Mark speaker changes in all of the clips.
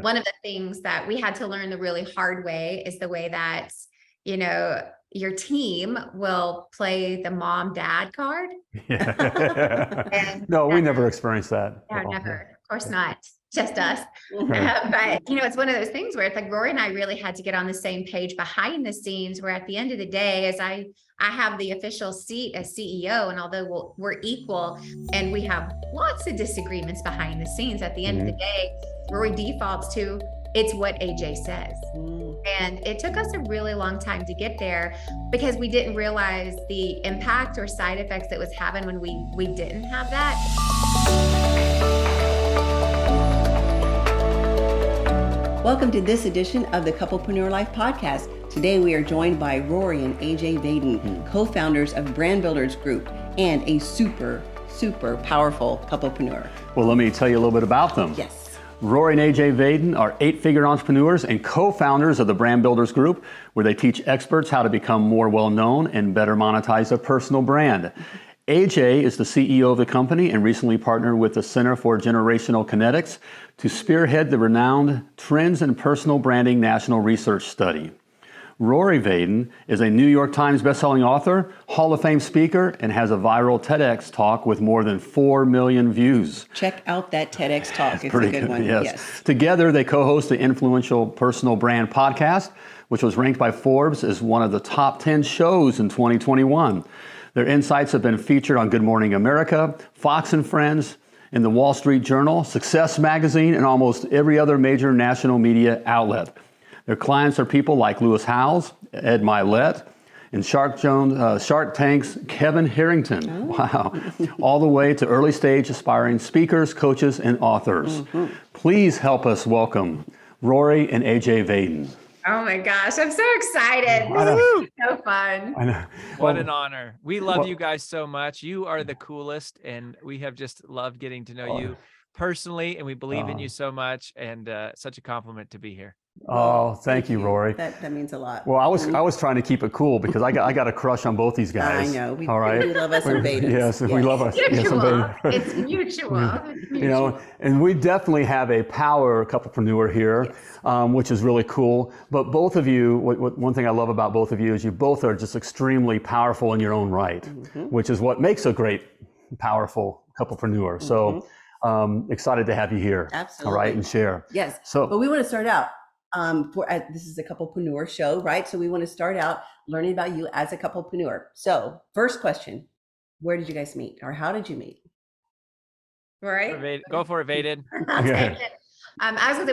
Speaker 1: one of the things that we had to learn the really hard way is the way that, your team will play the mom dad card.
Speaker 2: And no, we never experienced that.
Speaker 1: No, never. Of course not. Just us. But it's one of those things where it's like Rory and I really had to get on the same page behind the scenes, where at the end of the day, as I have the official seat as CEO, and although we're equal and we have lots of disagreements behind the scenes, at the end of the day, Rory defaults to it's what AJ says. And it took us a really long time to get there because we didn't realize the impact or side effects that was having when we didn't have that.
Speaker 3: Welcome to this edition of the Couplepreneur Life podcast. Today we are joined by Rory and AJ Vaden, co-founders of Brand Builders Group and a super powerful couplepreneur.
Speaker 2: Well, let me tell you a little bit about them.
Speaker 3: Yes.
Speaker 2: Rory and AJ Vaden are 8-figure entrepreneurs and co-founders of the Brand Builders Group, where they teach experts how to become more well-known and better monetize their personal brand. AJ is the CEO of the company and recently partnered with the Center for Generational Kinetics to spearhead the renowned Trends in Personal Branding National Research Study. Rory Vaden is a New York Times bestselling author, Hall of Fame speaker, and has a viral TEDx talk with more than 4 million views.
Speaker 3: Check out that TEDx talk. It's a good one.
Speaker 2: Yes. Together, they co-host the influential Personal Brand podcast, which was ranked by Forbes as one of the top 10 shows in 2021. Their insights have been featured on Good Morning America, Fox and Friends, in the Wall Street Journal, Success Magazine, and almost every other major national media outlet. Their clients are people like Lewis Howes, Ed Milet, and Shark Tank's Kevin Harrington. Oh. Wow. All the way to early stage aspiring speakers, coaches, and authors. Please help us welcome Rory and AJ Vaden.
Speaker 1: Oh my gosh, I'm so excited. This is so fun.
Speaker 2: I know.
Speaker 4: What an honor. We love you guys so much. You are the coolest, and we have just loved getting to know you personally, and we believe in you so much, and such a compliment to be here.
Speaker 2: Oh, thank you, Rory.
Speaker 3: That means a lot.
Speaker 2: Well, I was trying to keep it cool because I got a crush on both these guys.
Speaker 3: I know.
Speaker 2: All right.
Speaker 3: We love us some Vadens.
Speaker 2: Yes, we love us.
Speaker 1: Mutual. It's mutual.
Speaker 2: And we definitely have a power couplepreneur here, which is really cool. But both of you, one thing I love about both of you is you both are just extremely powerful in your own right, which is what makes a great, powerful couplepreneur. So excited to have you here.
Speaker 3: Absolutely.
Speaker 2: All right, and share.
Speaker 3: Yes.
Speaker 2: So,
Speaker 3: but we want to start out. This is a couplepreneur show, right? So we want to start out learning about you as a couplepreneur. So first question, where did you guys meet, or how did you meet?
Speaker 1: Right.
Speaker 4: Go for it, Vaden.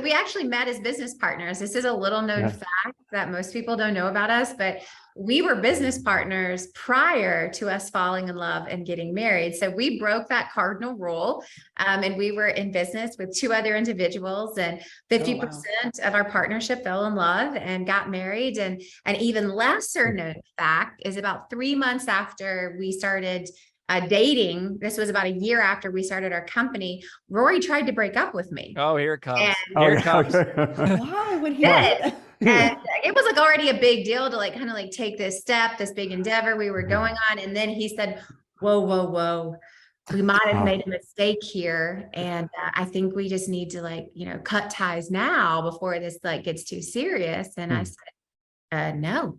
Speaker 1: We actually met as business partners. This is a little known fact that most people don't know about us, but we were business partners prior to us falling in love and getting married. So we broke that cardinal rule, and we were in business with 2 other individuals, and 50% of our partnership fell in love and got married. And an even lesser known fact is about 3 months after we started dating, this was about a year after we started our company, Rory tried to break up with me.
Speaker 4: Oh, here it comes.
Speaker 1: And
Speaker 4: here it comes.
Speaker 3: Why would he?
Speaker 1: Did. And it was already a big deal to take this step, this big endeavor we were going on. And then he said, whoa, we might have made a mistake here. And I think we just need to cut ties now before this gets too serious. And I said, no.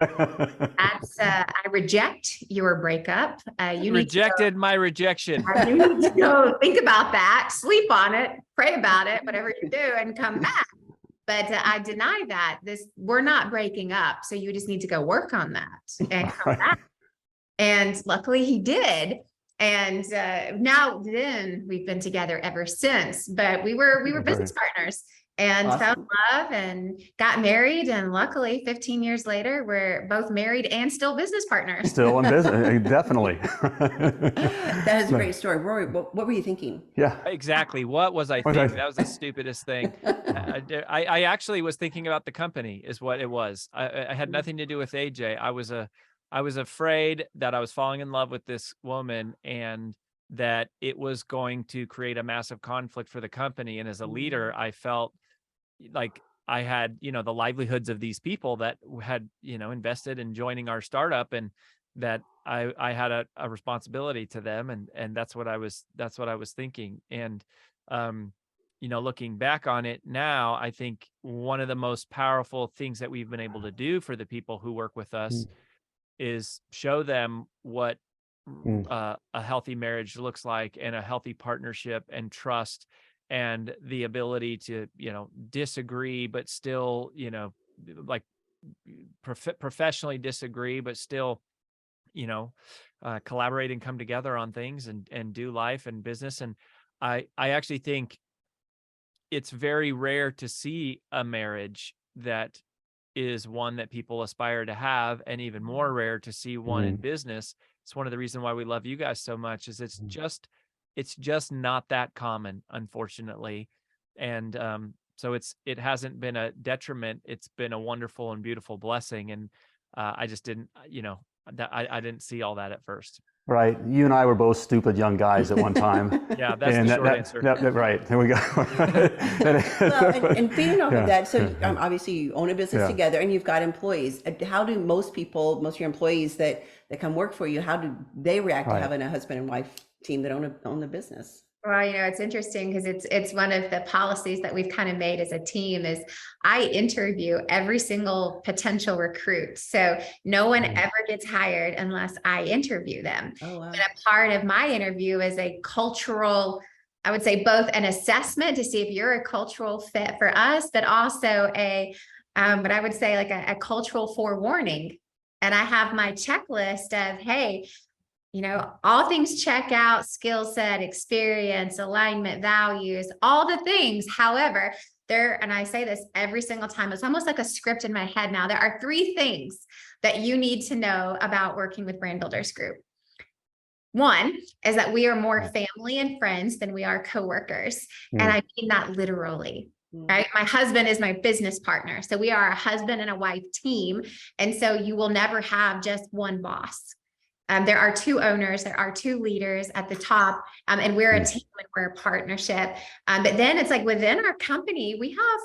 Speaker 1: I reject your breakup. You
Speaker 4: rejected my rejection.
Speaker 1: You need to go think about that, sleep on it, pray about it, whatever you do, and come back. But I deny that. We're not breaking up, so you just need to go work on that and come back. And luckily, he did. And then we've been together ever since. But we were business partners. And fell in love and got married. And luckily, 15 years later, we're both married and still business partners.
Speaker 2: Still in business, definitely.
Speaker 3: That is a great story. Rory, what were you thinking?
Speaker 4: Yeah, exactly. What was I thinking? That was the stupidest thing. I actually was thinking about the company is what it was. I had nothing to do with AJ. I was afraid that I was falling in love with this woman and that it was going to create a massive conflict for the company. And as a leader, I felt like I had, the livelihoods of these people that had, invested in joining our startup, and that I had a responsibility to them. And that's what I was thinking. And, looking back on it now, I think one of the most powerful things that we've been able to do for the people who work with us is show them what a healthy marriage looks like, and a healthy partnership and trust, and the ability to, disagree, but still, like professionally disagree, but still, collaborate and come together on things and do life and business. And I actually think it's very rare to see a marriage that is one that people aspire to have, and even more rare to see one in business. It's one of the reasons why we love you guys so much, is it's just not that common, unfortunately. And so it hasn't been a detriment. It's been a wonderful and beautiful blessing. And I just didn't, I didn't see all that at first.
Speaker 2: Right. You and I were both stupid young guys at one time.
Speaker 4: Yeah, that's the short answer.
Speaker 2: Right. There we go.
Speaker 3: Well, and feeding off of that, so obviously you own a business together and you've got employees. How do most of your employees that come work for you, how do they react to having a husband and wife team that own the business?
Speaker 1: Well, it's interesting because it's one of the policies that we've kind of made as a team is I interview every single potential recruit. So no one ever gets hired unless I interview them. Oh, wow. And a part of my interview is a cultural, I would say both an assessment to see if you're a cultural fit for us, but also but I would say like a cultural forewarning. And I have my checklist of, hey, all things check out: skill set, experience, alignment, values, all the things. However, and I say this every single time, it's almost like a script in my head now. There are 3 things that you need to know about working with Brand Builders Group. One is that we are more family and friends than we are coworkers. And I mean that literally. Right. My husband is my business partner. So we are a husband and a wife team. And so you will never have just one boss. There are 2 owners, there are 2 leaders at the top, and we're a team and we're a partnership. But then it's like within our company, we have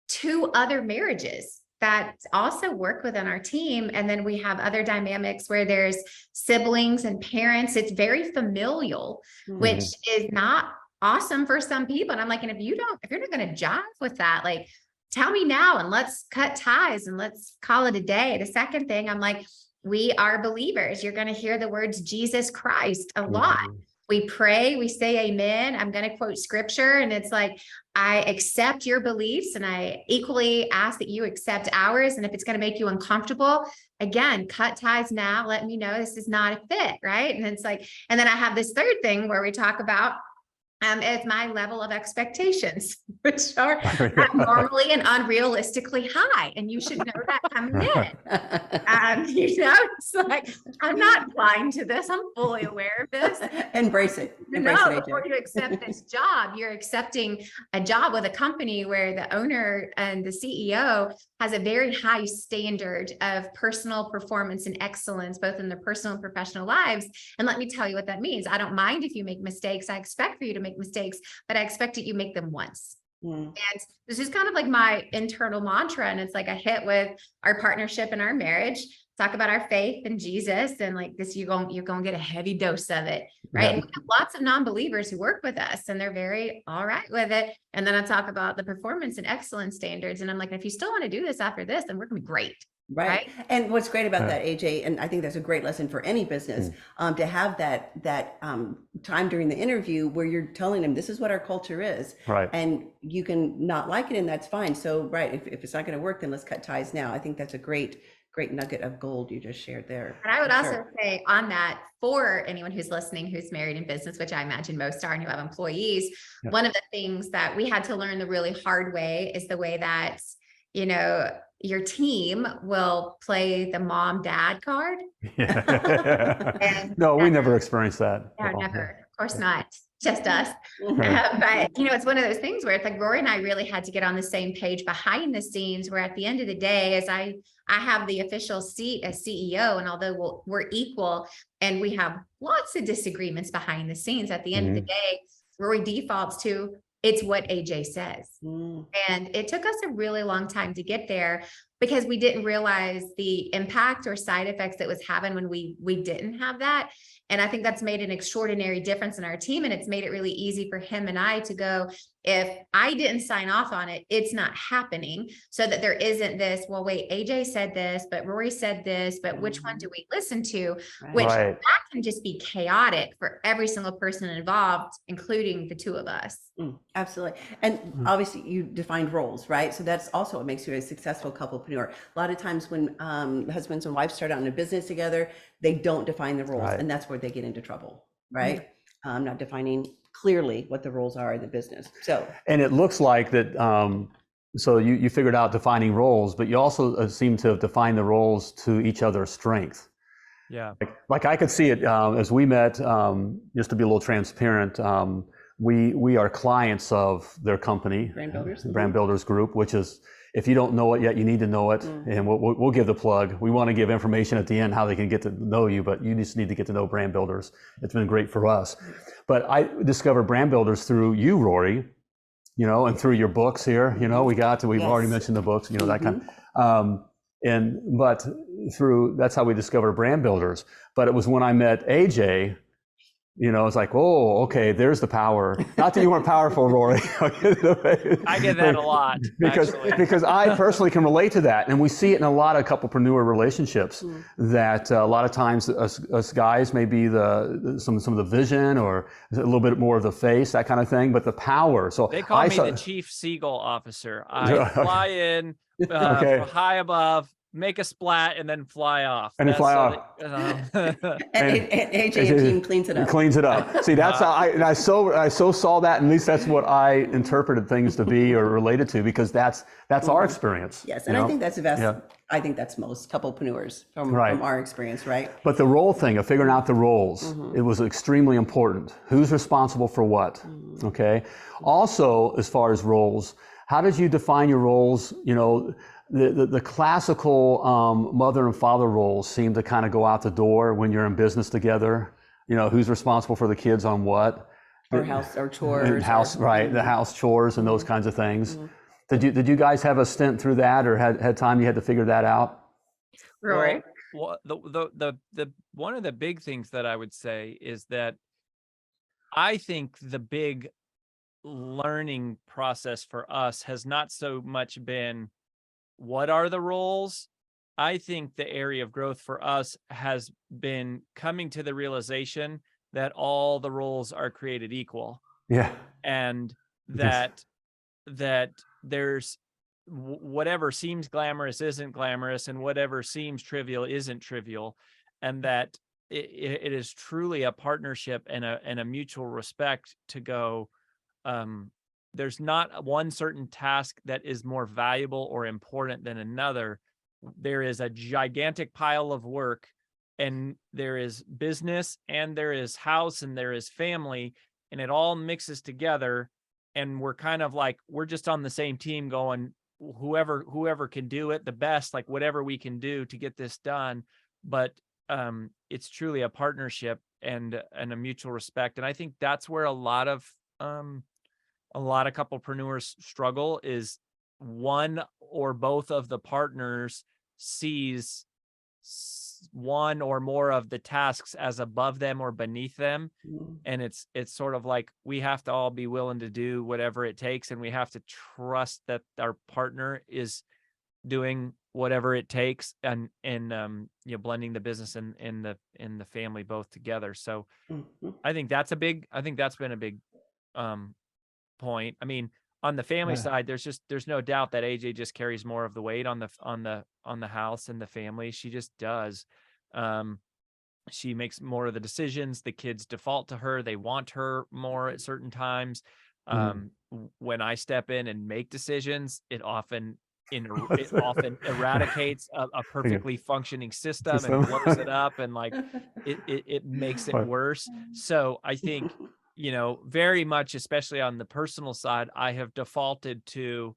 Speaker 1: 2 other marriages that also work within our team. And then we have other dynamics where there's siblings and parents. It's very familial, which is not awesome for some people. And I'm like, and if you're not going to jive with that, like, tell me now and let's cut ties and let's call it a day. The second thing, I'm like, we are believers. You're going to hear the words Jesus Christ a lot. We pray, we say amen. I'm going to quote scripture, and it's like, I accept your beliefs and I equally ask that you accept ours. And if it's going to make you uncomfortable, again, cut ties now. Let me know this is not a fit. Right. And it's like, and then I have this third thing where we talk about it's my level of expectations, which are abnormally and unrealistically high. And you should know that coming in. It's like, I'm not blind to this. I'm fully aware of this.
Speaker 3: Embrace it.
Speaker 1: Before you accept this job, you're accepting a job with a company where the owner and the CEO has a very high standard of personal performance and excellence, both in their personal and professional lives. And let me tell you what that means. I don't mind if you make mistakes. I expect for you to make mistakes, but I expect that you make them once. And this is kind of like my internal mantra. And it's like a hit with our partnership and our marriage. Talk about our faith in Jesus, and like this, you're going to get a heavy dose of it. Right. And we have lots of non-believers who work with us and they're very all right with it. And then I talk about the performance and excellence standards. And I'm like, if you still want to do this after this, then we're going to be great.
Speaker 3: Right. And what's great about that, AJ, and I think that's a great lesson for any business, to have that time during the interview where you're telling them this is what our culture is. Right. And you can not like it, and that's fine. So, if it's not going to work, then let's cut ties now. I think that's a great nugget of gold you just shared there.
Speaker 1: And I would also say on that, for anyone who's listening, who's married in business, which I imagine most are, and who have employees, one of the things that we had to learn the really hard way is the way that, your team will play the mom-dad card.
Speaker 2: No, we never experienced that.
Speaker 1: No, never. Of course not. Just us. But, it's one of those things where it's like Rory and I really had to get on the same page behind the scenes, where at the end of the day, as I have the official seat as CEO, and although we're equal and we have lots of disagreements behind the scenes, at the end of the day, Rory defaults to, it's what AJ says. And it took us a really long time to get there. because we didn't realize the impact or side effects that was having when we didn't have that. And I think that's made an extraordinary difference in our team. And it's made it really easy for him and I to go, if I didn't sign off on it, it's not happening. So that there isn't this, well, wait, AJ said this, but Rory said this, but which one do we listen to? Which that can just be chaotic for every single person involved, including the two of us.
Speaker 3: Absolutely. And obviously you defined roles, right? So that's also what makes you a successful couplepreneur. A lot of times when husbands and wives start out in a business together, they don't define the roles, and that's where they get into trouble, right? Not defining clearly what the roles are in the business. So,
Speaker 2: and it looks like that. So you figured out defining roles, but you also seem to have defined the roles to each other's strength.
Speaker 4: Yeah.
Speaker 2: Like I could see it as we met. Just to be a little transparent, we are clients of their company, Brand Builders Group, which is, if you don't know it yet, you need to know it. And we'll give the plug. We want to give information at the end how they can get to know you, but you just need to get to know Brand Builders. It's been great for us. But I discovered Brand Builders through you, Rory, and through your books here. We've already mentioned the books, that kind. But that's how we discovered Brand Builders. But it was when I met AJ, it's like, oh, okay, there's the power. Not that you weren't powerful, Rory.
Speaker 4: I get that a lot.
Speaker 2: Because I personally can relate to that. And we see it in a lot of couplepreneur relationships that a lot of times us guys may be some of the vision or a little bit more of the face, that kind of thing, but the power. So
Speaker 4: they call me the chief seagull officer. I fly in high above, make a splat, and then fly off.
Speaker 3: And AJ and team cleans it up.
Speaker 2: Cleans it up. See, that's how I so saw that, and at least that's what I interpreted things to be or related to, because that's our experience.
Speaker 3: Yes, and I think that's the best. Yeah. I think that's most couplepreneurs from our experience, right?
Speaker 2: But the role thing of figuring out the roles, it was extremely important. Who's responsible for what? Okay. Also, as far as roles, how did you define your roles? The classical mother and father roles seem to kind of go out the door when you're in business together. Who's responsible for the kids on what?
Speaker 3: Or house or chores.
Speaker 2: The house chores and those kinds of things. Did you guys have a stint through that, or had time you had to figure that out?
Speaker 1: Rory?
Speaker 4: Well, the one of the big things that I would say is that I think the big learning process for us has not so much been what are the roles. I think the area of growth for us has been coming to the realization that all the roles are created equal.
Speaker 2: Yeah.
Speaker 4: And that there's whatever seems glamorous isn't glamorous, and whatever seems trivial isn't trivial, and that it is truly a partnership and a mutual respect to go, there's not one certain task that is more valuable or important than another. There is a gigantic pile of work, and there is business, and there is house, and there is family, and it all mixes together. And we're kind of like, we're just on the same team going, whoever can do it the best, like whatever we can do to get this done. But it's truly a partnership and a mutual respect. And I think that's where a lot of couplepreneurs struggle, is one or both of the partners sees one or more of the tasks as above them or beneath them. And it's sort of like, we have to all be willing to do whatever it takes, and we have to trust that our partner is doing whatever it takes, and blending the business and the family both together. So I think that's been a big point. I mean, on the family side, there's no doubt that AJ just carries more of the weight on the house and the family. She just does. She makes more of the decisions. The kids default to her. They want her more at certain times. When I step in and make decisions, it often eradicates a perfectly functioning system and blows it up, and like it makes it worse. So I think, very much, especially on the personal side, I have defaulted to,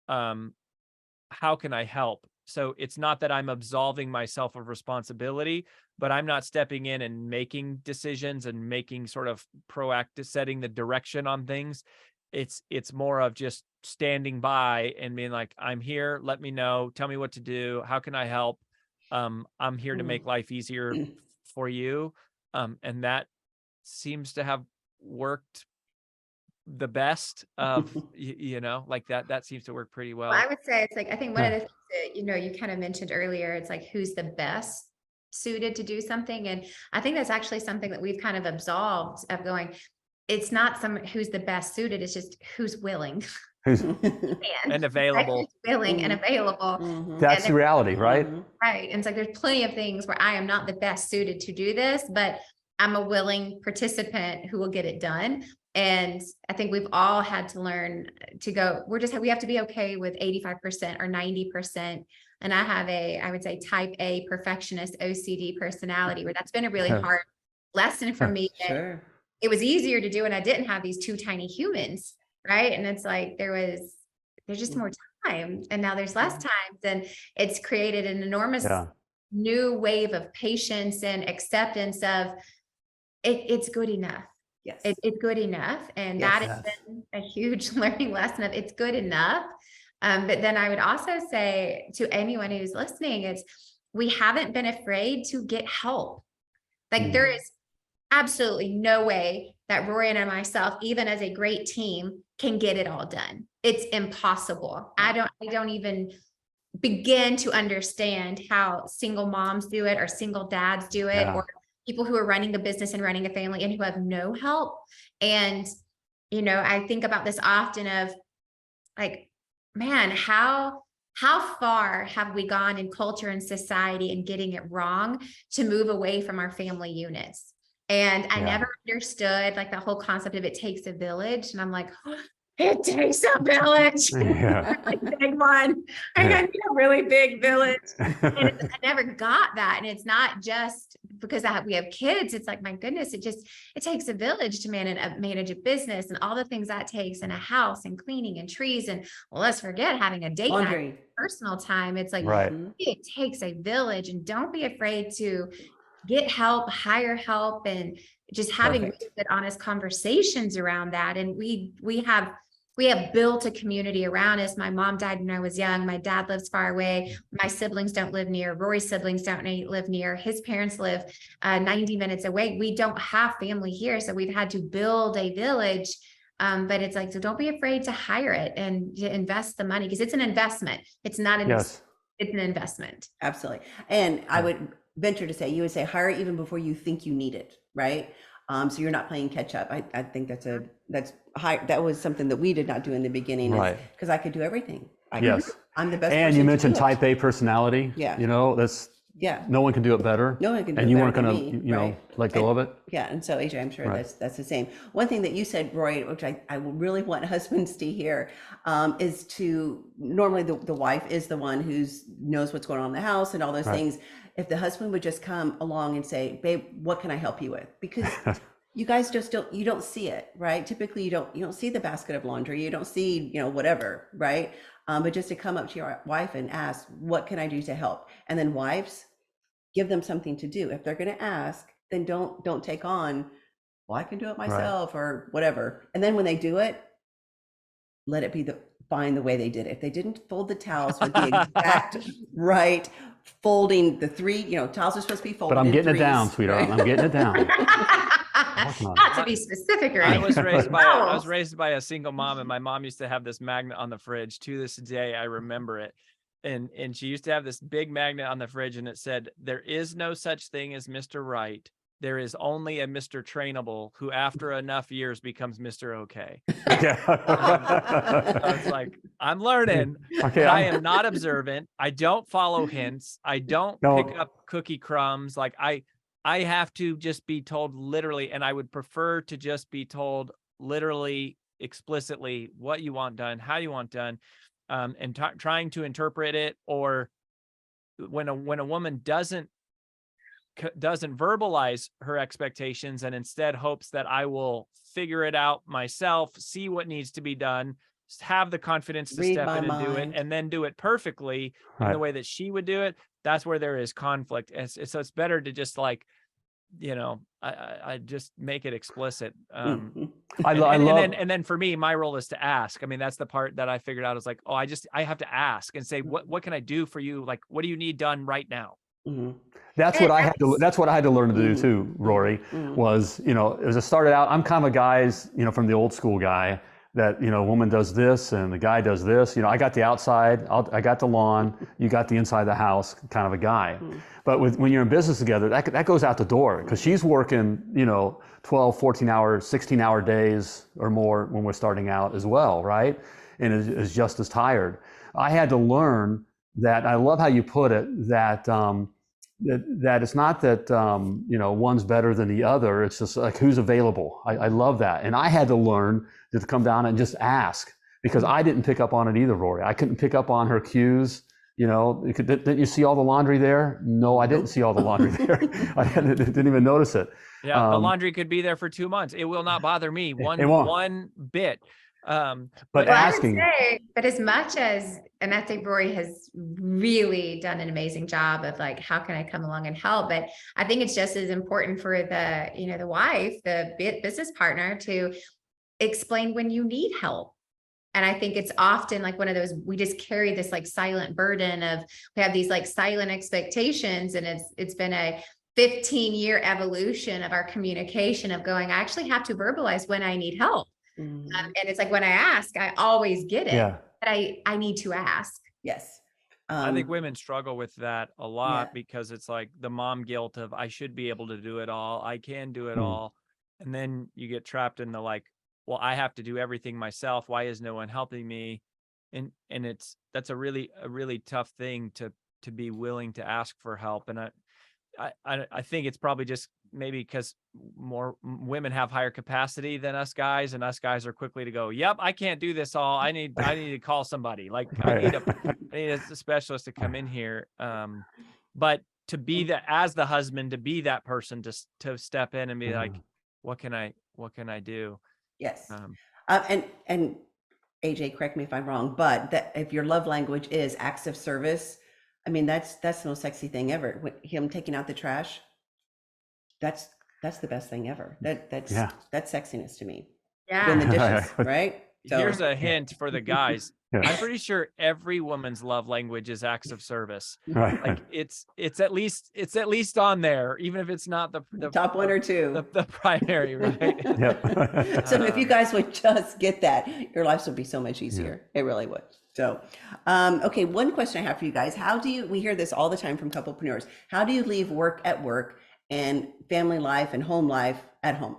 Speaker 4: how can I help? So it's not that I'm absolving myself of responsibility, but I'm not stepping in and making decisions and making sort of proactive, setting the direction on things. it's more of just standing by and being like, I'm here, let me know, tell me what to do, how can I help? I'm here to make life easier for you. And that seems to have worked the best of, like that seems to work pretty well.
Speaker 1: Well, I would say it's like, I think one of the things that, you kind of mentioned earlier, it's like, who's the best suited to do something. And I think that's actually something that we've kind of absolved of going, it's not someone who's the best suited, it's just who's willing.
Speaker 4: And available.
Speaker 1: Who's willing and available.
Speaker 2: That's the reality, right?
Speaker 1: Right. And it's like, there's plenty of things where I am not the best suited to do this, but I'm a willing participant who will get it done. And I think we've all had to learn to go, we have to be okay with 85% or 90%. And I have I would say type A perfectionist OCD personality, where that's been a really hard lesson for me.
Speaker 3: Sure.
Speaker 1: It was easier to do when I didn't have these two tiny humans. Right. And it's like, there's just more time, and now there's less time, and it's created an enormous new wave of patience and acceptance of it's good enough.
Speaker 3: Yes.
Speaker 1: It's good enough. And that has been a huge learning lesson of it's good enough. But then I would also say to anyone who's listening, we haven't been afraid to get help. Like there is absolutely no way that Rory and myself, even as a great team, can get it all done. It's impossible. I don't even begin to understand how single moms do it, or single dads do it, or people who are running a business and running a family and who have no help. And, I think about this often of like, man, how far have we gone in culture and society and getting it wrong to move away from our family units? And I never understood like the whole concept of it takes a village. And I'm like, it takes a village. A big one. I need a really big village. And I never got that. And it's not just because we have kids. It's like, my goodness, it takes a village to manage a business and all the things that takes, in a house, and cleaning and trees. And let's forget having a date night, personal time. It's like, it takes a village, and don't be afraid to get help, hire help, and just having really good, honest conversations around that. And we have built a community around us. My mom died when I was young. My dad lives far away. My siblings don't live near. Rory's siblings don't live near. His parents live 90 minutes away. We don't have family here. So we've had to build a village. But it's like, so don't be afraid to hire it and to invest the money, because it's an investment. It's not it's an investment.
Speaker 3: Absolutely. And I would venture to say, you would say hire it even before you think you need it, right? So you're not playing catch up. I think that's high. That was something that we did not do in the beginning, because I could do everything. I'm the best.
Speaker 2: And you mentioned type A personality.
Speaker 3: Yeah.
Speaker 2: That's no one can do it better.
Speaker 3: No one can do it better.
Speaker 2: And you weren't going to, let go of it.
Speaker 3: Yeah. And so AJ, I'm sure that's the same. One thing that you said, Rory, which I really want husbands to hear, is to normally the wife is the one who knows what's going on in the house and all those things. If the husband would just come along and say, babe, what can I help you with? Because you guys just don't see it, right? Typically you don't see the basket of laundry. You don't see, whatever, right? But just to come up to your wife and ask, what can I do to help? And then wives, give them something to do. If they're going to ask, then don't take on, well, I can do it myself or whatever. And then when they do it, let it be fine the way they did it. If they didn't fold the towels with the exact right folding, the three, towels are supposed to be folded.
Speaker 2: But I'm getting it down, sweetheart. I'm getting it down.
Speaker 1: Not to be specific or anything.
Speaker 4: I was raised by a single mom, and my mom used to have this magnet on the fridge. To this day, I remember it. And she used to have this big magnet on the fridge, and it said, "There is no such thing as Mr. Right. There is only a Mr. Trainable who after enough years becomes Mr. Okay." I was like, I'm learning. Okay, I am not observant. I don't follow hints. I don't pick up cookie crumbs. Like I have to just be told literally, and I would prefer to just be told literally, explicitly what you want done, how you want done, and trying to interpret it. Or when a woman doesn't verbalize her expectations and instead hopes that I will figure it out myself, see what needs to be done, have the confidence to step in and do it, and then do it perfectly in the way that she would do it, that's where there is conflict. And so it's better to just like I just make it explicit.
Speaker 2: I love,
Speaker 4: and then for me, my role is to ask. I mean, that's the part that I figured out is like, oh, I have to ask and say, what can I do for you? Like, what do you need done right now?
Speaker 2: That's what I had to learn to do too, Rory, was, as I started out, I'm kind of a guy's, from the old school guy that, a woman does this and the guy does this. I got the outside, I got the lawn, you got the inside of the house kind of a guy. But when you're in business together, that goes out the door, because she's working, 12, 14 hours, 16-hour days or more when we're starting out as well, right? And is just as tired. I had to learn that, I love how you put it, that that it's not that one's better than the other. It's just like who's available. I love that, and I had to learn to come down and just ask, because I didn't pick up on it either, Rory. I couldn't pick up on her cues. Didn't you see all the laundry there? No, I didn't see all the laundry there. I didn't even notice it.
Speaker 4: Yeah, the laundry could be there for 2 months. It will not bother me one bit.
Speaker 2: But asking.
Speaker 1: But as much as, and I think Rory has really done an amazing job of like, how can I come along and help? But I think it's just as important for the wife, the business partner, to explain when you need help. And I think it's often like one of those, we just carry this like silent burden of, we have these like silent expectations, and it's been a 15-year evolution of our communication of going, I actually have to verbalize when I need help. And it's like, when I ask, I always get it, but I need to ask.
Speaker 3: Yes.
Speaker 4: I think women struggle with that a lot, because it's like the mom guilt of, I should be able to do it all. I can do it all. And then you get trapped in the like, well, I have to do everything myself. Why is no one helping me? And that's a really tough thing to be willing to ask for help. And I think it's probably just maybe because more women have higher capacity than us guys, and us guys are quickly to go, yep, I can't do this all. I need to call somebody. Like I need a specialist to come in here. But to be as the husband, to be that person, to step in and be like, what can I do?
Speaker 3: Yes. And AJ, correct me if I'm wrong, but that if your love language is acts of service, I mean, that's the most sexy thing ever. Him taking out the trash, that's the best thing ever. That's sexiness to me.
Speaker 1: Yeah.
Speaker 3: Doing the dishes, right? So,
Speaker 4: here's a hint for the guys. I'm pretty sure every woman's love language is acts of service.
Speaker 2: Right.
Speaker 4: Like it's at least on there, even if it's not the
Speaker 3: top one or two,
Speaker 4: the primary, right?
Speaker 2: Yep.
Speaker 3: So if you guys would just get that, your lives would be so much easier. It really would. So, okay. One question I have for you guys: we hear this all the time from couplepreneurs. How do you leave work at work and family life and home life at home?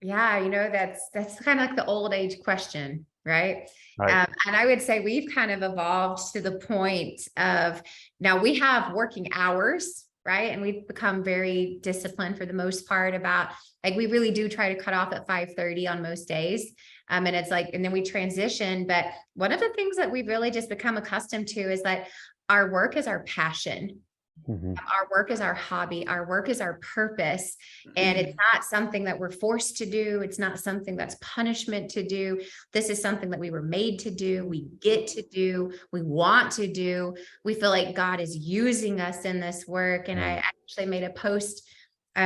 Speaker 1: Yeah, that's kind of like the old age question, right? And I would say we've kind of evolved to the point of, now we have working hours, right? And we've become very disciplined for the most part about, like, we really do try to cut off at 5:30 on most days. And it's like, and then we transition. But one of the things that we've really just become accustomed to is that our work is our passion. Our work is our hobby. Our work is our purpose. And it's not something that we're forced to do. It's not something that's punishment to do. This is something that we were made to do. We get to do. We want to do. We feel like God is using us in this work. And I actually made a post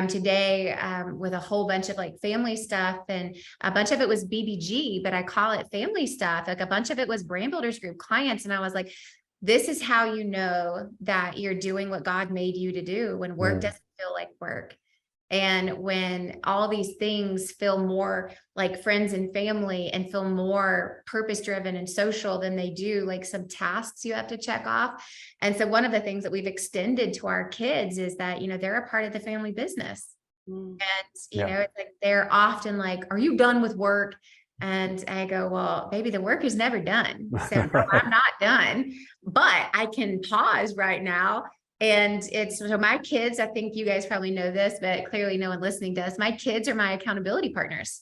Speaker 1: today with a whole bunch of like family stuff, and a bunch of it was BBG, but I call it family stuff. Like a bunch of it was Brand Builders Group clients. And I was like, this is how you know that you're doing what God made you to do, when work doesn't feel like work. And when all these things feel more like friends and family and feel more purpose-driven and social than they do like some tasks you have to check off. And so one of the things that we've extended to our kids is that, they're a part of the family business. And, it's like, they're often like, are you done with work? And I go, well, baby, the work is never done. So no, I'm not done, but I can pause right now. And so my kids, I think you guys probably know this, but clearly no one listening does. My kids are my accountability partners.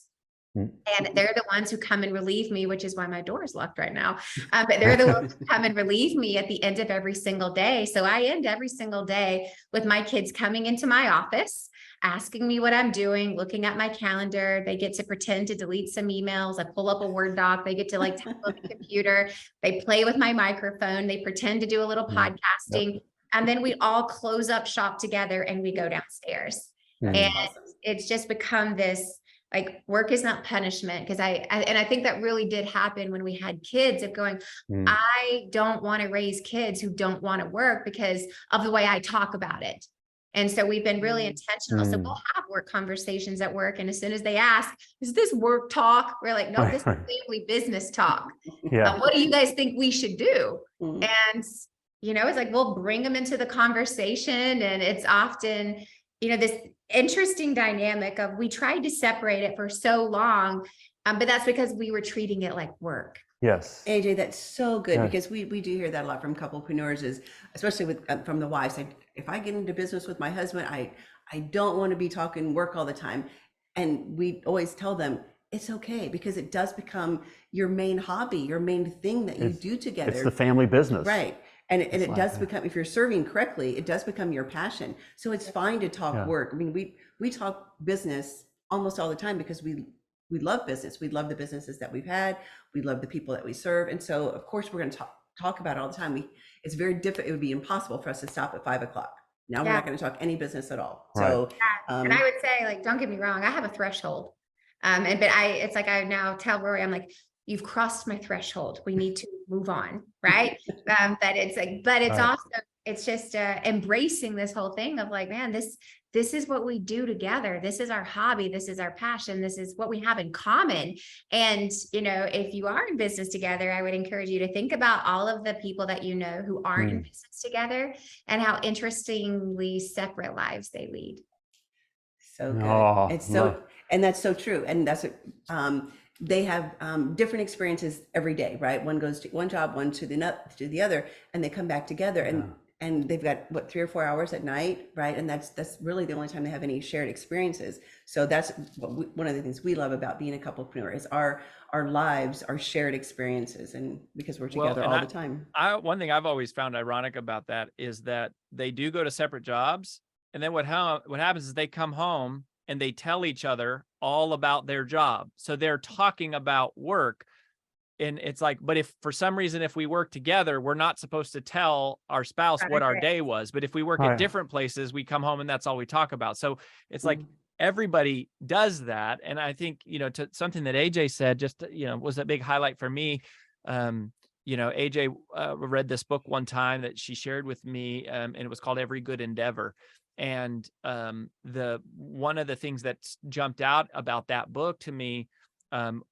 Speaker 1: And they're the ones who come and relieve me, which is why my door is locked right now. But they're the ones who come and relieve me at the end of every single day. So I end every single day with my kids coming into my office, asking me what I'm doing, looking at my calendar. They get to pretend to delete some emails. I pull up a Word doc. They get to like tap on the computer. They play with my microphone. They pretend to do a little podcasting. And then we all close up shop together and we go downstairs. And it's just become this, like, work is not punishment. Because I think that really did happen when we had kids, of going, I don't want to raise kids who don't want to work because of the way I talk about it. And so we've been really intentional. So we'll have work conversations at work. And as soon as they ask, is this work talk? We're like, no, this is family business talk. What do you guys think we should do? And, it's like, we'll bring them into the conversation. And it's often, this interesting dynamic of, we tried to separate it for so long, but that's because we were treating it like work.
Speaker 2: Yes.
Speaker 3: AJ, that's so good, because we do hear that a lot from couplepreneurs, is especially with from the wives. Like, if I get into business with my husband, I don't want to be talking work all the time. And we always tell them it's okay, because it does become your main hobby, your main thing that you do together.
Speaker 2: It's the family business.
Speaker 3: Right. And it does become, if you're serving correctly, it does become your passion. So it's fine to talk work. I mean, we talk business almost all the time, because we love business. We love the businesses that we've had. We love the people that we serve. And so, of course, we're going to talk about it all the time. It's very difficult. It would be impossible for us to stop at 5 o'clock. Now we're not going to talk any business at all. So,
Speaker 1: and I would say, like, don't get me wrong, I have a threshold. It's like, I now tell Rory, I'm like, you've crossed my threshold. We need to move on. Right. But it's also, it's just embracing this whole thing of, like, man, this is what we do together. This is our hobby. This is our passion. This is what we have in common. And, if you are in business together, I would encourage you to think about all of the people that who aren't in business together, and how interestingly separate lives they lead.
Speaker 3: So good. It's so, and that's so true. And that's they have different experiences every day, right? One goes to one job, one to the other, and they come back together, and they've got 3 or 4 hours at night, right? And that's really the only time they have any shared experiences. So that's one of the things we love about being a couplepreneur, is our lives are shared experiences, and because we're together all the time.
Speaker 4: One thing I've always found ironic about that is that they do go to separate jobs, and then what happens is they come home and they tell each other all about their job. So they're talking about work. And it's like, but if for some reason, if we work together, we're not supposed to tell our spouse what our day was. But if we work at different places, we come home and that's all we talk about. So it's like, everybody does that. And I think, to something that AJ said, just, was a big highlight for me. AJ read this book one time that she shared with me, and it was called Every Good Endeavor. And one of the things that jumped out about that book to me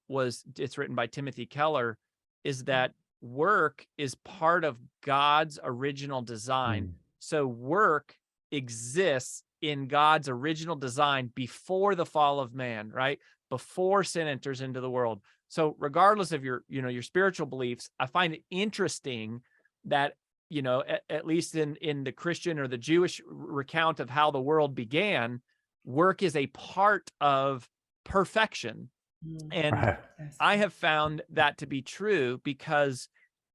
Speaker 4: was, it's written by Timothy Keller, is that work is part of God's original design. So work exists in God's original design before the fall of man, right? Before sin enters into the world. So regardless of your spiritual beliefs, I find it interesting that, at least in the Christian or the Jewish recount of how the world began, work is a part of perfection. And I have found that to be true, because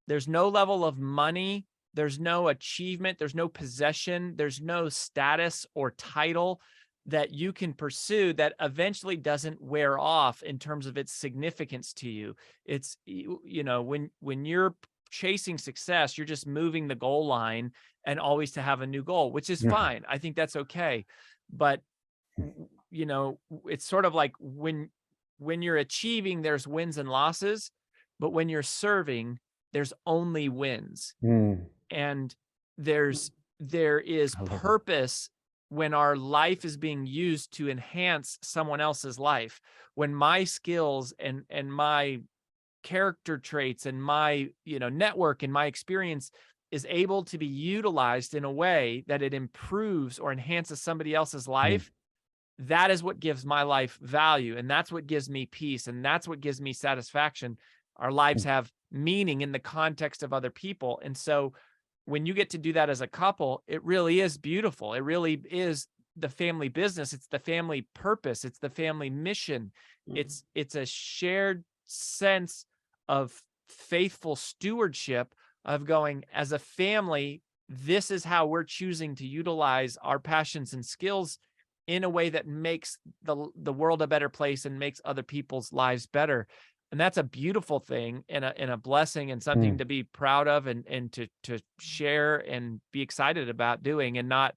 Speaker 4: there's no level of money, there's no achievement, there's no possession, there's no status or title that you can pursue that eventually doesn't wear off in terms of its significance to you. It's, when you're chasing success, you're just moving the goal line and always to have a new goal, which is fine. I think that's okay. But, it's sort of like when you're achieving, there's wins and losses, but when you're serving, there's only wins. And there is purpose when our life is being used to enhance someone else's life. When my skills and my character traits and my network and my experience is able to be utilized in a way that it improves or enhances somebody else's life, that is what gives my life value, and that's what gives me peace, and that's what gives me satisfaction. Our lives have meaning in the context of other people. And so when you get to do that as a couple, it really is beautiful. It really is the family business. It's the family purpose. It's the family mission. It's a shared sense of faithful stewardship of going, as a family, this is how we're choosing to utilize our passions and skills in a way that makes the world a better place and makes other people's lives better. And that's a beautiful thing and a blessing and something to be proud of and to share and be excited about doing, and not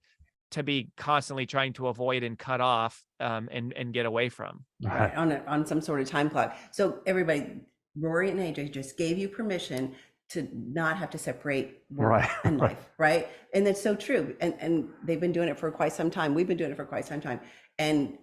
Speaker 4: to be constantly trying to avoid and cut off and get away from.
Speaker 3: Right, on some sort of time clock. So everybody, Rory and AJ just gave you permission to not have to separate work and life, right? And that's so true. And they've been doing it for quite some time. We've been doing it for quite some time. And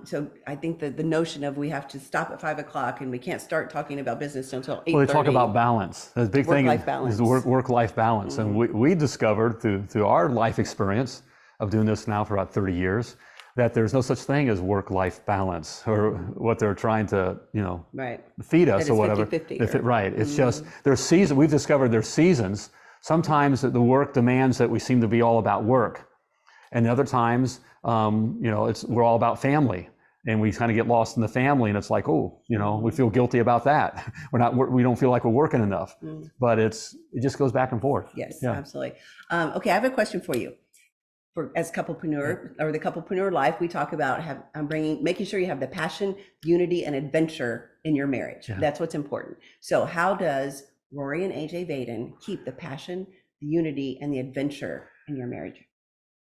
Speaker 3: so I think that the notion of we have to stop at 5 o'clock and we can't start talking about business until 8:30.
Speaker 2: Well, they talk about balance. The big thing is work-life balance.
Speaker 3: Mm-hmm.
Speaker 2: And we discovered through our life experience of doing this now for about 30 years, that there's no such thing as work-life balance, or what they're trying to, feed us or whatever.
Speaker 3: 50-50
Speaker 2: right. It's just, there's seasons. We've discovered there's seasons. Sometimes the work demands that we seem to be all about work. And other times, we're all about family, and we kind of get lost in the family, and it's like, we feel guilty about that. We don't feel like we're working enough, but it just goes back and forth.
Speaker 3: Yes, absolutely. Okay, I have a question for you. As Couplepreneur or the Couplepreneur Life, we talk about making sure you have the passion, unity, and adventure in your marriage. Yeah. That's what's important. So how does Rory and AJ Vaden keep the passion, the unity, and the adventure in your marriage?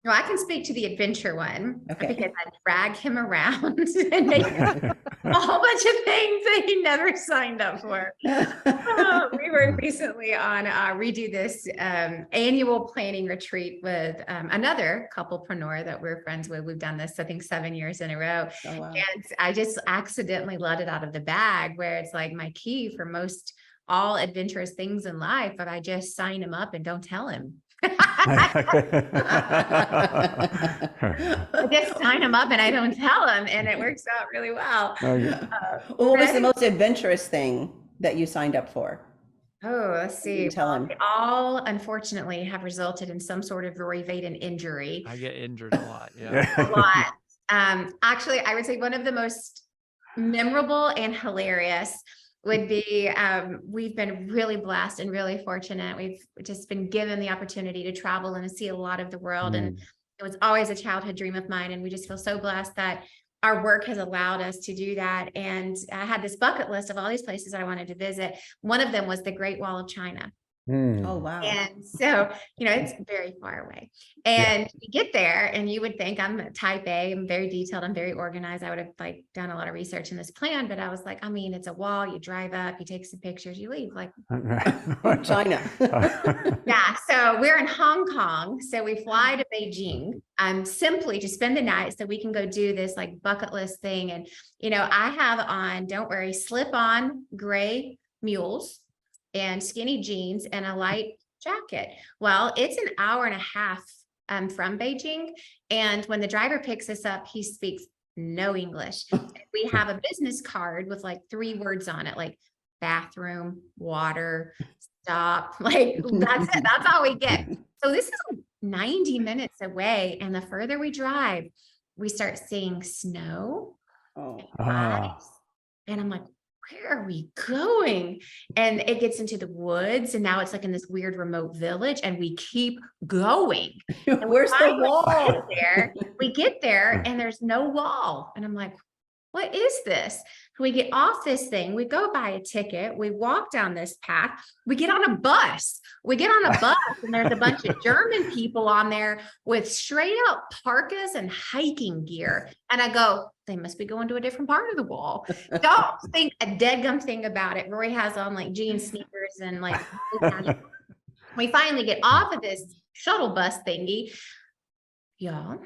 Speaker 1: Well, I can speak to the adventure one, because I drag him around and make a whole bunch of things that he never signed up for. We were recently on Redo This annual planning retreat with another couplepreneur that we're friends with. We've done this, I think, 7 years in a row. Oh, wow. And I just accidentally let it out of the bag, where it's like my key for most all adventurous things in life, but I just sign him up and don't tell him. I just sign them up and I don't tell them, and it works out really well.
Speaker 3: What was the most adventurous thing that you signed up for?
Speaker 1: Oh, let's see.
Speaker 3: Tell him.
Speaker 1: They all, unfortunately, have resulted in some sort of Rory Vaden injury.
Speaker 4: I get injured a lot. Yeah,
Speaker 1: a lot. Actually, I would say one of the most memorable and hilarious would be, we've been really blessed and really fortunate. We've just been given the opportunity to travel and to see a lot of the world. And it was always a childhood dream of mine. And we just feel so blessed that our work has allowed us to do that. And I had this bucket list of all these places I wanted to visit. One of them was the Great Wall of China.
Speaker 3: Oh, wow.
Speaker 1: And so, it's very far away. And you get there and you would think I'm type A, I'm very detailed, I'm very organized. I would have done a lot of research in this plan, but I was like, it's a wall, you drive up, you take some pictures, you leave,
Speaker 3: China.
Speaker 1: Yeah. So we're in Hong Kong. So we fly to Beijing, simply to spend the night so we can go do this bucket list thing. And, I have on, don't worry, slip on gray mules and skinny jeans and a light jacket. Well, it's an hour and a half from Beijing. And when the driver picks us up, he speaks no English. We have a business card with 3 words on it, like bathroom, water, stop. That's it. That's all we get. So this is 90 minutes away. And the further we drive, we start seeing snow and ice. And I'm like, where are we going? And it gets into the woods, and now it's in this weird remote village, and we keep going. And
Speaker 3: where's the wall?
Speaker 1: We get there and there's no wall. And I'm like, what is this? We get off this thing, we go buy a ticket, we walk down this path, we get on a bus. And there's a bunch of German people on there with straight out parkas and hiking gear. And I go, they must be going to a different part of the wall. Don't think a deadgum thing about it. Rory has on jeans, sneakers, and we finally get off of this shuttle bus thingy. Y'all,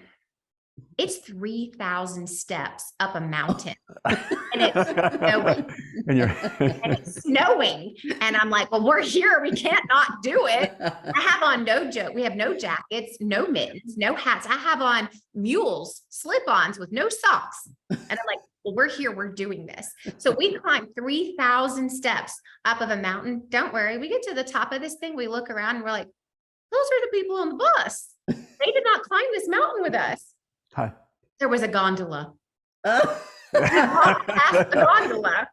Speaker 1: it's 3,000 steps up a mountain, and it's snowing. And it's snowing. And I'm like, well, we're here. We can't not do it. I have on we have no jackets, no mittens, no hats. I have on mules, slip-ons with no socks. And I'm like, well, we're here. We're doing this. So we climbed 3,000 steps up of a mountain. Don't worry. We get to the top of this thing. We look around and we're like, those are the people on the bus. They did not climb this mountain with us.
Speaker 2: Hi.
Speaker 1: There was a gondola. We walked past the gondola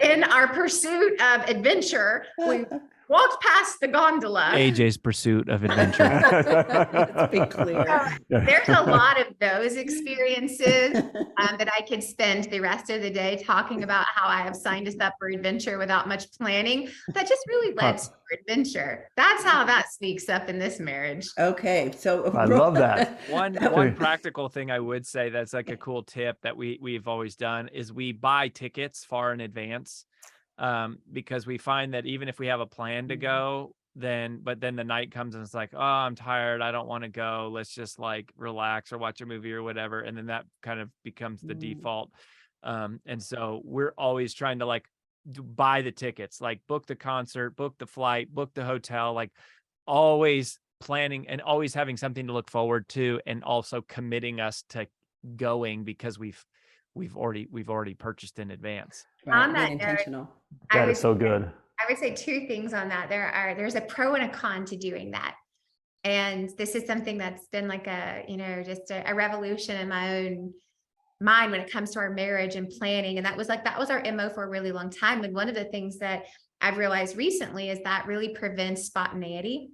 Speaker 1: in our pursuit of adventure. We walked past the gondola.
Speaker 4: AJ's pursuit of adventure.
Speaker 3: Let's be clear.
Speaker 1: So there's a lot of those experiences that I could spend the rest of the day talking about how I have signed us up for adventure without much planning. That just really led to adventure. That's how that sneaks up in this marriage.
Speaker 3: Okay. So
Speaker 2: I love that.
Speaker 4: One practical thing I would say that's like a cool tip that we've always done is we buy tickets far in advance, because we find that even if we have a plan to go, then the night comes and it's like, oh, I'm tired, I don't want to go, let's just like relax or watch a movie or whatever, and then that kind of becomes the default. And so we're always trying to like buy the tickets, like book the concert, book the flight, book the hotel, like always planning and always having something to look forward to, and also committing us to going because we've already purchased in advance.
Speaker 3: Right,
Speaker 1: On that
Speaker 3: being intentional.
Speaker 2: That is so good.
Speaker 1: I would say two things on that. There's a pro and a con to doing that. And this is something that's been like just a revolution in my own mind when it comes to our marriage and planning. And that was our MO for a really long time. And one of the things that I've realized recently is that really prevents spontaneity.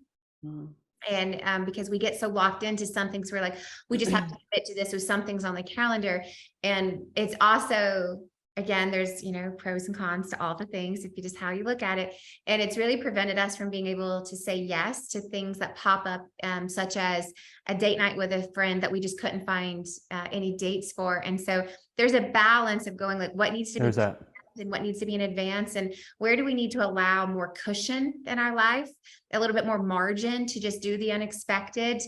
Speaker 1: And because we get so locked into something, so we're like, we just have to commit to this with some things on the calendar. And it's also, again, there's, pros and cons to all the things, if you just how you look at it. And it's really prevented us from being able to say yes to things that pop up, such as a date night with a friend that we just couldn't find any dates for. And so there's a balance of going like, what needs to be and what needs to be in advance, and where do we need to allow more cushion in our life, a little bit more margin to just do the unexpected,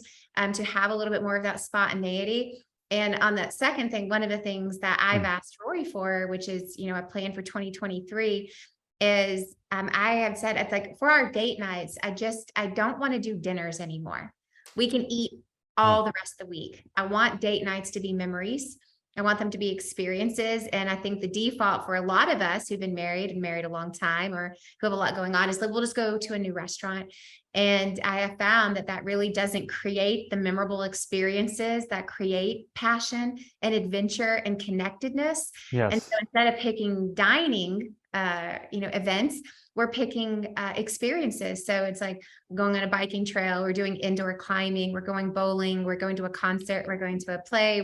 Speaker 1: to have a little bit more of that spontaneity. And on that second thing, one of the things that I've asked Rory for, which is, a plan for 2023, is I have said, it's like for our date nights, I don't want to do dinners anymore. We can eat all the rest of the week. I want date nights to be memories. I want them to be experiences. And I think the default for a lot of us who've been married a long time, or who have a lot going on, is like, we'll just go to a new restaurant. And I have found that really doesn't create the memorable experiences that create passion and adventure and connectedness.
Speaker 2: Yes.
Speaker 1: And so instead of picking dining, events, we're picking experiences. So it's like going on a biking trail, we're doing indoor climbing, we're going bowling, we're going to a concert, we're going to a play,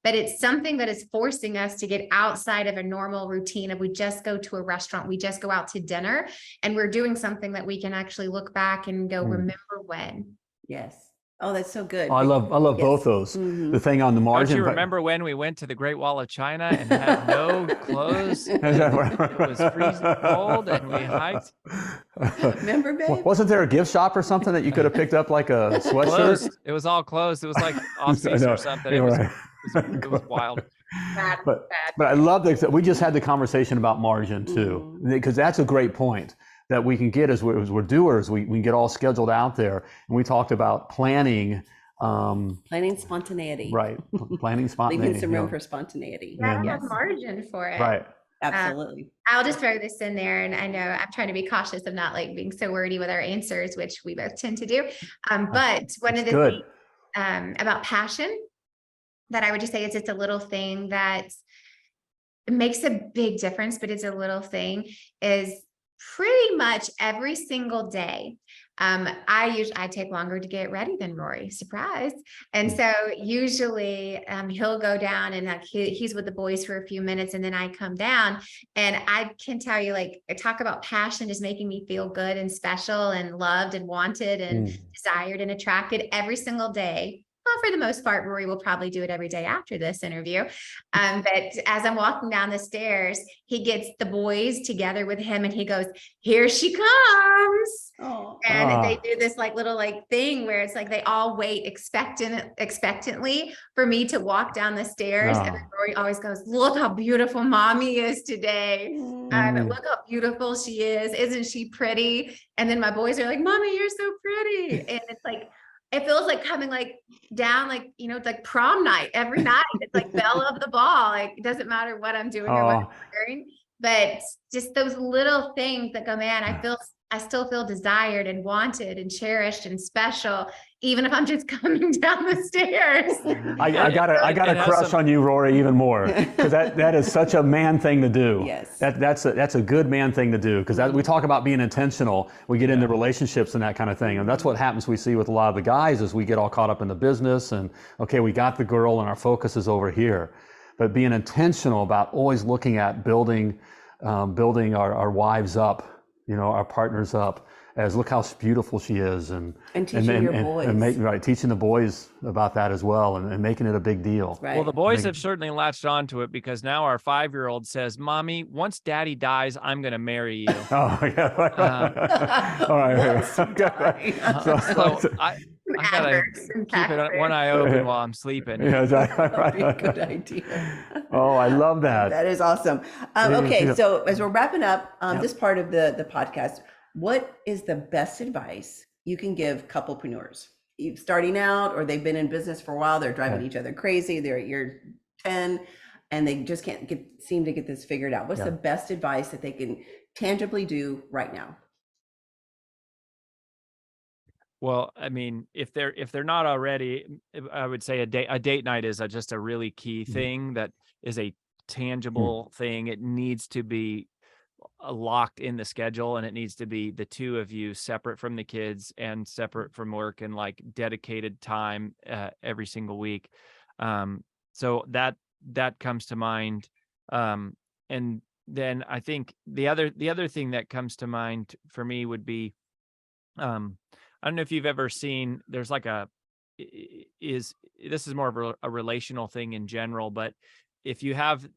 Speaker 1: but it's something that is forcing us to get outside of a normal routine of we just go to a restaurant, we just go out to dinner, and we're doing something that we can actually look back and go, remember when.
Speaker 3: Yes. Oh, that's so good.
Speaker 2: Oh, I love both those. The thing on the margin.
Speaker 4: Don't you remember when we went to the Great Wall of China and had no clothes? It was freezing cold and we hiked.
Speaker 3: Remember, babe?
Speaker 2: Wasn't there a gift shop or something that you could have picked up like a sweatshirt?
Speaker 4: Closed. It was all closed. It was like off season or something. It was wild.
Speaker 2: But I love that we just had the conversation about margin too, because that's a great point that we can get as we're doers. We can get all scheduled out there, and we talked about planning.
Speaker 3: Planning spontaneity.
Speaker 2: Right. Planning spontaneity.
Speaker 3: Leaving some room for spontaneity.
Speaker 1: Yeah, have margin for it.
Speaker 2: Right.
Speaker 3: Absolutely.
Speaker 1: I'll just throw this in there, and I know I'm trying to be cautious of not like being so wordy with our answers, which we both tend to do. But one of the things about passion that I would just say is it's a little thing that makes a big difference, but it's a little thing, is pretty much every single day. I take longer to get ready than Rory, surprise. And so usually he'll go down and like he's with the boys for a few minutes, and then I come down, and I can tell you, like, talk about passion is making me feel good and special and loved and wanted and desired and attracted every single day. Well, for the most part, Rory will probably do it every day after this interview. But as I'm walking down the stairs, he gets the boys together with him and he goes, "Here she comes." And they do this like little like thing where it's like they all wait expectantly for me to walk down the stairs. And Rory always goes, "Look how beautiful mommy is today. Look how beautiful she is. Isn't she pretty?" And then my boys are like, "Mommy, you're so pretty." And it's like, it feels like coming like down, like, it's like prom night every night. It's like belle of the ball. Like, it doesn't matter what I'm doing or what I'm wearing, but just those little things that go, man, I still feel desired and wanted and cherished and special, even if I'm just coming down the stairs.
Speaker 2: I got a crush on you, Rory, even more, because that is such a man thing to do.
Speaker 3: Yes.
Speaker 2: That's a good man thing to do, because we talk about being intentional. We get into relationships and that kind of thing, and that's what happens. We see with a lot of the guys is we get all caught up in the business, and okay, we got the girl, and our focus is over here. But being intentional about always looking at building our wives up, our partners up, as look how beautiful she is, and
Speaker 3: teaching your boys,
Speaker 2: teaching the boys about that as well, and making it a big deal.
Speaker 3: Right.
Speaker 4: Well, the boys have certainly latched onto it, because now our 5-year-old says, "Mommy, once Daddy dies, I'm going to marry you."
Speaker 2: Oh yeah. All right.
Speaker 4: So I gotta keep one eye open while I'm sleeping.
Speaker 2: Yeah,
Speaker 3: That'd be a good idea.
Speaker 2: Oh, I love that.
Speaker 3: That is awesome. Okay, so as we're wrapping up this part of the podcast, what is the best advice you can give couplepreneurs starting out, or they've been in business for a while, they're driving each other crazy, they're at year 10, and they just can't seem to get this figured out? What's the best advice that they can tangibly do right now?
Speaker 4: Well, I mean, if they're not already, I would say a date night is just a really key thing that is a tangible thing. It needs to be locked in the schedule, and it needs to be the two of you separate from the kids and separate from work, and like dedicated time every single week. So that comes to mind. And then I think the other thing that comes to mind for me would be, I don't know if you've ever seen, there's like this is more of a relational thing in general, but if you have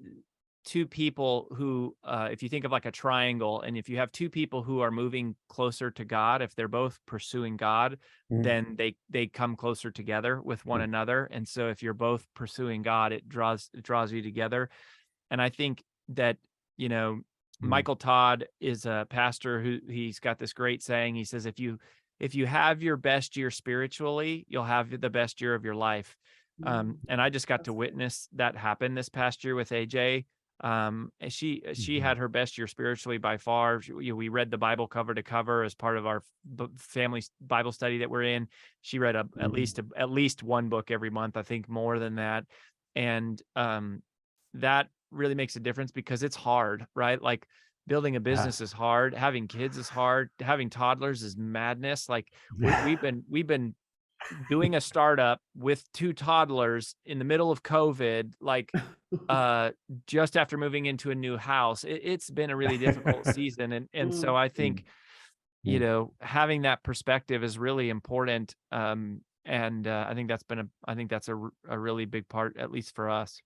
Speaker 4: two people who, if you think of like a triangle, and if you have two people who are moving closer to God, if they're both pursuing God, then they come closer together with one another. And so if you're both pursuing God, it draws you together. And I think that, Michael Todd is a pastor he's got this great saying. He says, if you have your best year spiritually, you'll have the best year of your life. And I just got to witness that happen this past year with AJ. She had her best year spiritually by far. We read the Bible cover to cover as part of our family Bible study that we're in. She read at least one book every month, I think more than that. And that really makes a difference, because it's hard, right? Like, building a business is hard. Having kids is hard. Having toddlers is madness. Like we've been doing a startup with 2 toddlers in the middle of COVID, like just after moving into a new house. It's been a really difficult season. And so I think, having that perspective is really important. And I think that's a really big part, at least for us.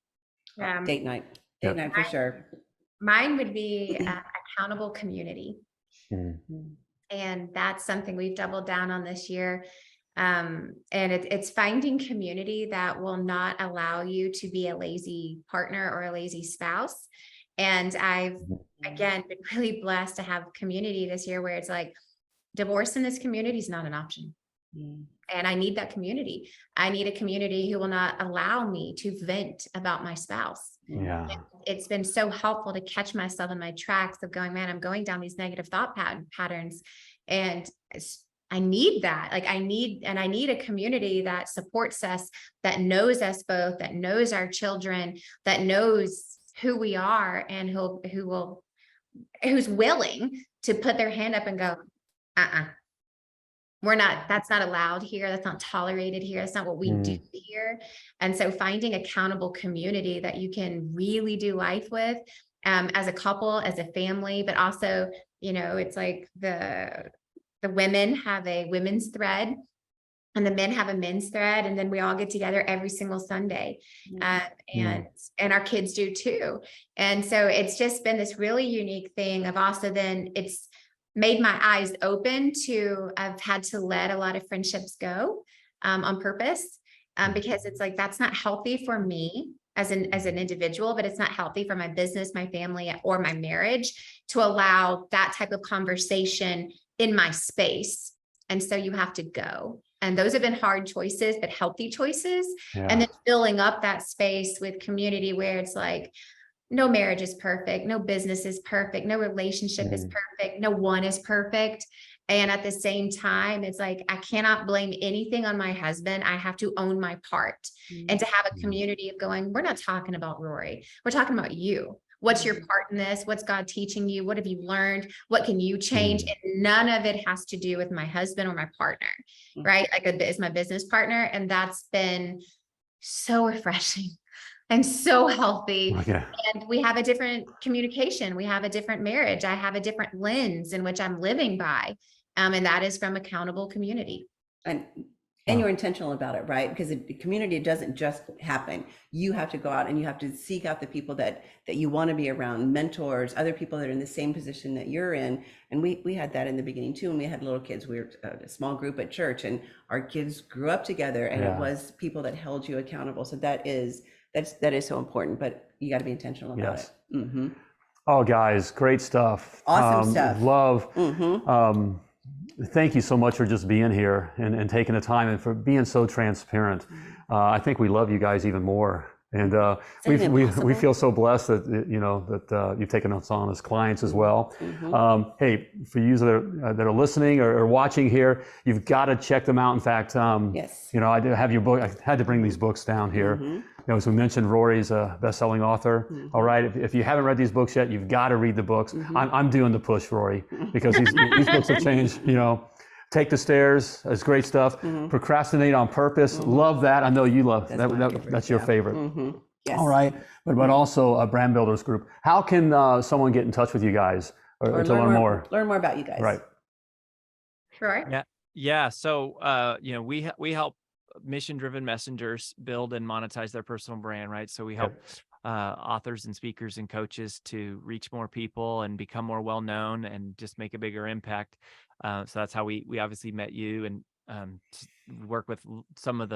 Speaker 3: Date night for sure.
Speaker 1: Mine would be accountable community. And that's something we've doubled down on this year. And it's finding community that will not allow you to be a lazy partner or a lazy spouse. And I've, again, been really blessed to have community this year where it's like, divorce in this community is not an option. And I need that community. I need a community who will not allow me to vent about my spouse.
Speaker 2: Yeah.
Speaker 1: It's been so helpful to catch myself in my tracks of going, man, I'm going down these negative thought patterns. And I need that. Like I need a community that supports us, that knows us both, that knows our children, that knows who we are, and who's willing to put their hand up and go, that's not allowed here. That's not tolerated here. That's not what we do here. And so finding accountable community that you can really do life with, as a couple, as a family, but also, it's like the women have a women's thread and the men have a men's thread. And then we all get together every single Sunday. And our kids do too. And so it's just been this really unique thing of also then it's made my eyes open to, I've had to let a lot of friendships go on purpose, because it's like, that's not healthy for me as an individual, but it's not healthy for my business, my family, or my marriage to allow that type of conversation in my space. And so you have to go. And those have been hard choices, but healthy choices. Yeah. And then filling up that space with community where it's like, no marriage is perfect. No business is perfect. No relationship is perfect. No one is perfect. And at the same time, it's like, I cannot blame anything on my husband. I have to own my part. And to have a community of going, we're not talking about Rory. We're talking about you. What's your part in this? What's God teaching you? What have you learned? What can you change? And none of it has to do with my husband or my partner, right? Like is my business partner. And that's been so refreshing and so healthy. Okay. And we have a different communication. We have a different marriage. I have a different lens in which I'm living by. And that is from accountable community.
Speaker 3: And you're intentional about it, right? Because the community doesn't just happen. You have to go out and you have to seek out the people that you want to be around, mentors, other people that are in the same position that you're in. And we had that in the beginning too. And we had little kids. We were a small group at church, and our kids grew up together, and it was people that held you accountable. So that is so important, but you got to be intentional about it. Mm-hmm.
Speaker 2: Oh, guys, great stuff.
Speaker 3: Awesome stuff.
Speaker 2: Love. Thank you so much for just being here and taking the time and for being so transparent. I think we love you guys even more. And we feel so blessed that you've taken us on as clients as well. Hey, for you that are listening or watching here, you've got to check them out. In fact,
Speaker 3: yes.
Speaker 2: I do have your book. I had to bring these books down here. As we mentioned, Rory's a best-selling author. All right, if you haven't read these books yet, you've got to read the books. I'm doing the push, Rory, because these books have changed. Take the Stairs. It's great stuff. Procrastinate on Purpose. Love that. I know you love that. That's your favorite.
Speaker 3: Yes.
Speaker 2: All right, but also a Brand Builders Group. How can someone get in touch with you guys or to learn more?
Speaker 3: Learn more about you guys.
Speaker 2: Right.
Speaker 1: Sure.
Speaker 4: Yeah. So we help mission-driven messengers build and monetize their personal brand, right? So we help authors and speakers and coaches to reach more people and become more well-known and just make a bigger impact. So that's how we obviously met you, and work with some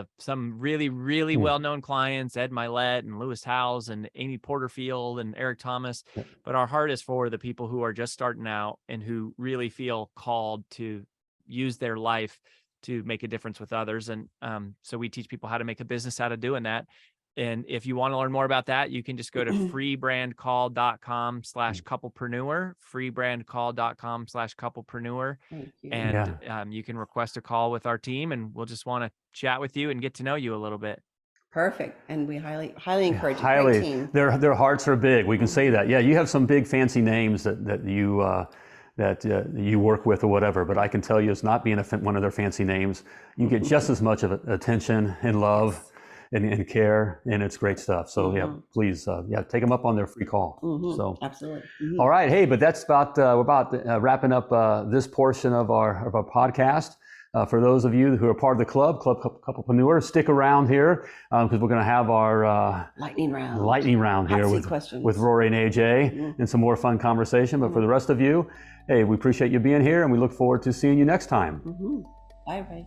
Speaker 4: really, really well-known clients, Ed Milet and Lewis Howes and Amy Porterfield and Eric Thomas. But our heart is for the people who are just starting out and who really feel called to use their life to make a difference with others. And so we teach people how to make a business out of doing that. And if you want to learn more about that, you can just go to freebrandcall.com/couplepreneur, freebrandcall.com/couplepreneur. And you can request a call with our team, and we'll just want to chat with you and get to know you a little bit.
Speaker 3: Perfect. And we highly encourage you.
Speaker 2: Highly.
Speaker 3: Great team.
Speaker 2: Their hearts are big. We can say that. Yeah, you have some big fancy names that you work with or whatever, but I can tell you it's not being one of their fancy names. You get just as much of attention and love and care, and it's great stuff. So please, take them up on their free call. So
Speaker 3: absolutely.
Speaker 2: All right. Hey, but that's we're about wrapping up this portion of our podcast. For those of you who are part of the Club Couplepreneur, stick around here because we're going to have our
Speaker 3: lightning round
Speaker 2: here with Rory and AJ and some more fun conversation. But for the rest of you, hey, we appreciate you being here, and we look forward to seeing you next time.
Speaker 3: Bye, everybody.